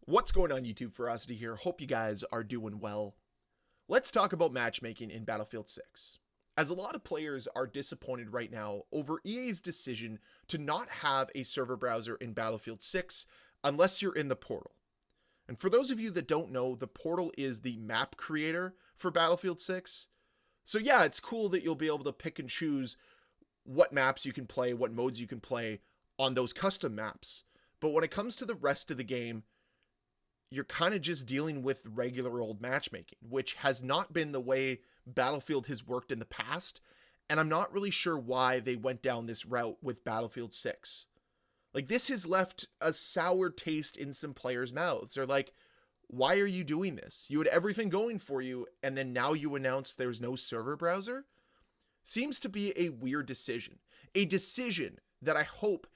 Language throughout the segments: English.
What's going on YouTube? Ferocity here. Hope you guys are doing well. Let's talk about matchmaking in Battlefield 6. As a lot of players are disappointed right now over EA's decision to not have a server browser in Battlefield 6 unless you're in the portal. And for those of you that don't know, the portal is the map creator for Battlefield 6. So yeah, it's cool that you'll be able to pick and choose what maps you can play, what modes you can play on those custom maps. But when it comes to the rest of the game, you're kind of just dealing with regular old matchmaking, which has not been the way Battlefield has worked in the past. And I'm not really sure why they went down this route with Battlefield 6. Like, this has left a sour taste in some players' mouths. They're like, why are you doing this? You had everything going for you, and then now you announce there's no server browser? Seems to be a weird decision. A decision that I hope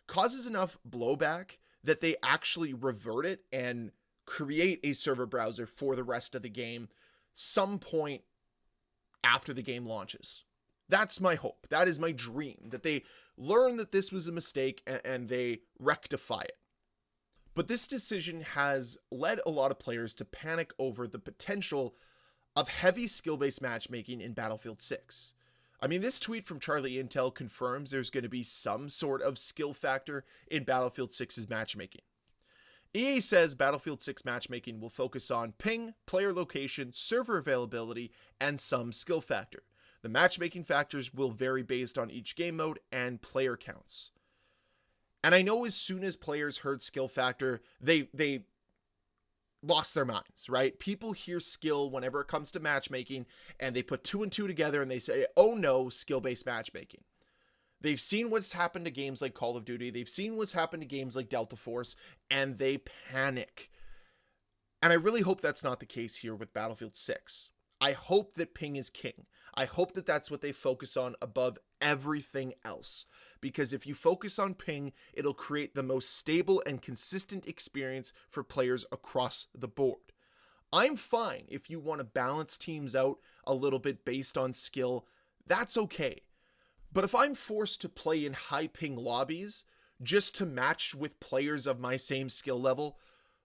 causes enough blowback that they actually revert it and create a server browser for the rest of the game some point after the game launches. That's my hope. That is my dream, that they learn that this was a mistake and they rectify it. But this decision has led a lot of players to panic over the potential of heavy skill-based matchmaking in Battlefield 6. I mean, this tweet from Charlie Intel confirms there's going to be some sort of skill factor in Battlefield 6's matchmaking. EA says Battlefield 6 matchmaking will focus on ping, player location, server availability, and some skill factor. The matchmaking factors will vary based on each game mode and player counts. And I know as soon as players heard skill factor, they lost their minds, right? People hear skill whenever it comes to matchmaking, and they put two and two together and they say, oh no, skill-based matchmaking. They've seen what's happened to games like Call of Duty. They've seen what's happened to games like Delta Force, and they panic. And I really hope that's not the case here with Battlefield 6. I hope that ping is king. I hope that that's what they focus on above everything else. Because if you focus on ping, it'll create the most stable and consistent experience for players across the board. I'm fine if you want to balance teams out a little bit based on skill. That's okay. But if I'm forced to play in high ping lobbies just to match with players of my same skill level,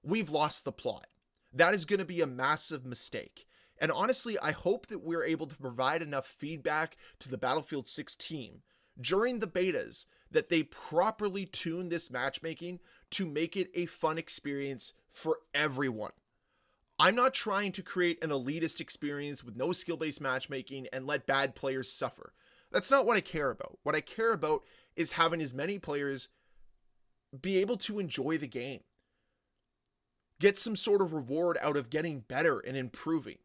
we've lost the plot. That is going to be a massive mistake. And honestly, I hope that we're able to provide enough feedback to the Battlefield 6 team during the betas that they properly tune this matchmaking to make it a fun experience for everyone. I'm not trying to create an elitist experience with no skill-based matchmaking and let bad players suffer. That's not what I care about. What I care about is having as many players be able to enjoy the game. Get some sort of reward out of getting better and improving.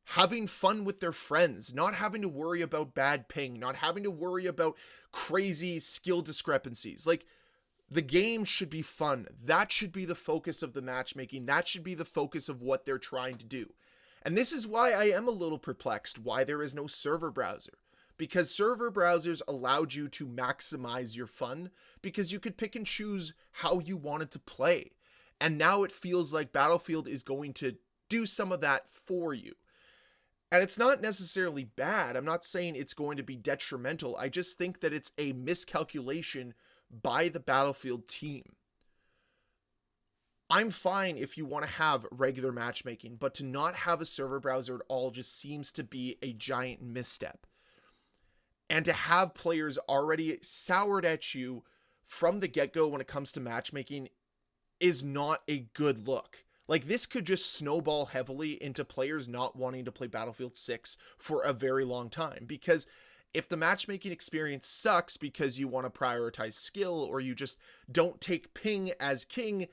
Having fun with their friends, not having to worry about bad ping, not having to worry about crazy skill discrepancies. Like, the game should be fun. That should be the focus of the matchmaking. That should be the focus of what they're trying to do. And this is why I am a little perplexed why there is no server browser. Because server browsers allowed you to maximize your fun because you could pick and choose how you wanted to play. And now it feels like Battlefield is going to do some of that for you. And it's not necessarily bad. I'm not saying it's going to be detrimental. I just think that it's a miscalculation by the Battlefield team. I'm fine if you want to have regular matchmaking, but to not have a server browser at all just seems to be a giant misstep. And to have players already soured at you from the get-go when it comes to matchmaking is not a good look. Like, this could just snowball heavily into players not wanting to play Battlefield 6 for a very long time. Because if the matchmaking experience sucks because you want to prioritize skill or you just don't take ping as king,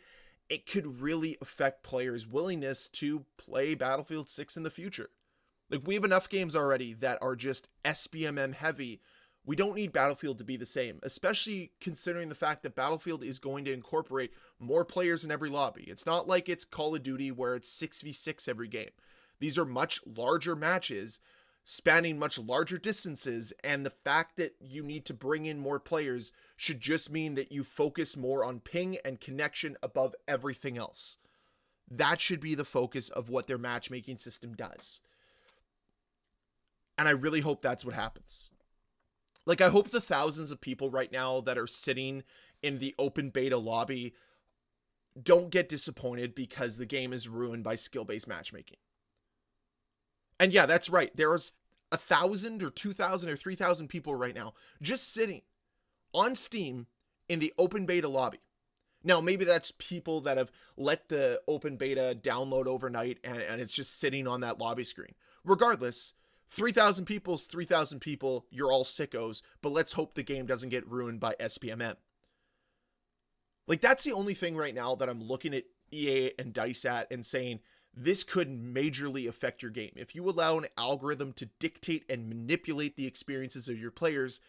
it could really affect players' willingness to play Battlefield 6 in the future. Like, we have enough games already that are just SBMM heavy. We don't need Battlefield to be the same, especially considering the fact that Battlefield is going to incorporate more players in every lobby. It's not like it's Call of Duty where it's 6v6 every game. These are much larger matches spanning much larger distances, and the fact that you need to bring in more players should just mean that you focus more on ping and connection above everything else. That should be the focus of what their matchmaking system does. And I really hope that's what happens. Like, I hope the thousands of people right now that are sitting in the open beta lobby don't get disappointed because the game is ruined by skill-based matchmaking. And yeah, that's right. There's 1,000 or 2,000 or 3,000 people right now just sitting on Steam in the open beta lobby. Now, maybe that's people that have let the open beta download overnight and it's just sitting on that lobby screen. Regardless, 3,000 people is 3,000 people. You're all sickos, but let's hope the game doesn't get ruined by SBMM. Like, that's the only thing right now that I'm looking at EA and DICE at and saying, this could majorly affect your game. If you allow an algorithm to dictate and manipulate the experiences of your players,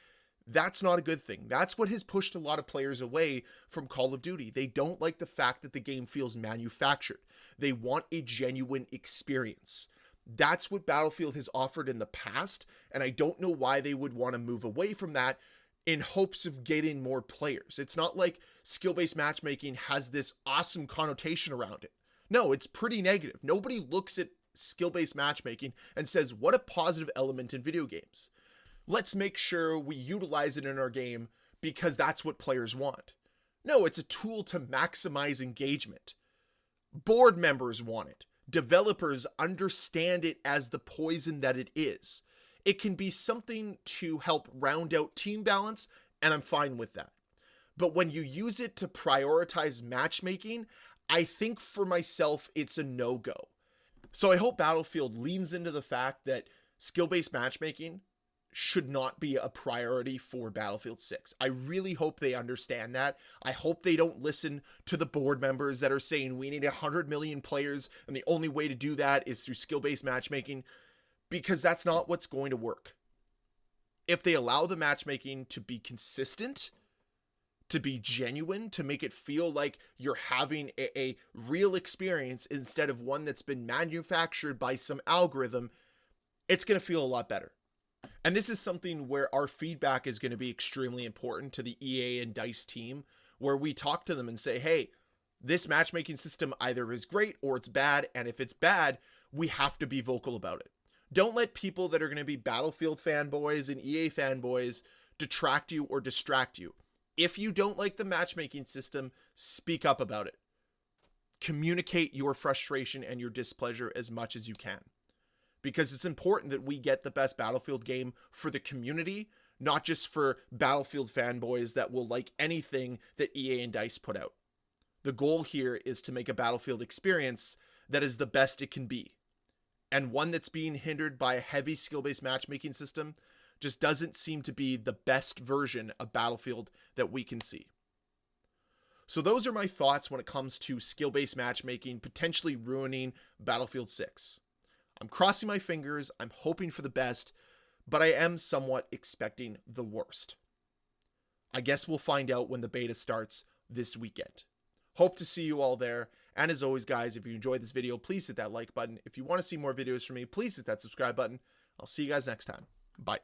that's not a good thing. That's what has pushed a lot of players away from Call of Duty. They don't like the fact that the game feels manufactured. They want a genuine experience. That's what Battlefield has offered in the past, and I don't know why they would want to move away from that in hopes of getting more players. It's not like skill-based matchmaking has this awesome connotation around it. No, it's pretty negative. Nobody looks at skill-based matchmaking and says, what a positive element in video games. Let's make sure we utilize it in our game because that's what players want. No, it's a tool to maximize engagement. Board members want it. Developers understand it as the poison that it is. It can be something to help round out team balance, and I'm fine with that. But when you use it to prioritize matchmaking, I think for myself, it's a no-go. So I hope Battlefield leans into the fact that skill-based matchmaking should not be a priority for Battlefield 6. I really hope they understand that. I hope they don't listen to the board members that are saying we need 100 million players and the only way to do that is through skill-based matchmaking, because that's not what's going to work. If they allow the matchmaking to be consistent, to be genuine, to make it feel like you're having a real experience instead of one that's been manufactured by some algorithm, it's going to feel a lot better. And this is something where our feedback is going to be extremely important to the EA and DICE team, where we talk to them and say, hey, this matchmaking system either is great or it's bad. And if it's bad, we have to be vocal about it. Don't let people that are going to be Battlefield fanboys and EA fanboys detract you or distract you. If you don't like the matchmaking system, speak up about it. Communicate your frustration and your displeasure as much as you can. Because it's important that we get the best Battlefield game for the community, not just for Battlefield fanboys that will like anything that EA and DICE put out. The goal here is to make a Battlefield experience that is the best it can be. And one that's being hindered by a heavy skill-based matchmaking system just doesn't seem to be the best version of Battlefield that we can see. So those are my thoughts when it comes to skill-based matchmaking potentially ruining Battlefield 6. I'm crossing my fingers, I'm hoping for the best, but I am somewhat expecting the worst. I guess we'll find out when the beta starts this weekend. Hope to see you all there. And as always, guys, if you enjoyed this video, please hit that like button. If you want to see more videos from me, please hit that subscribe button. I'll see you guys next time. Bye.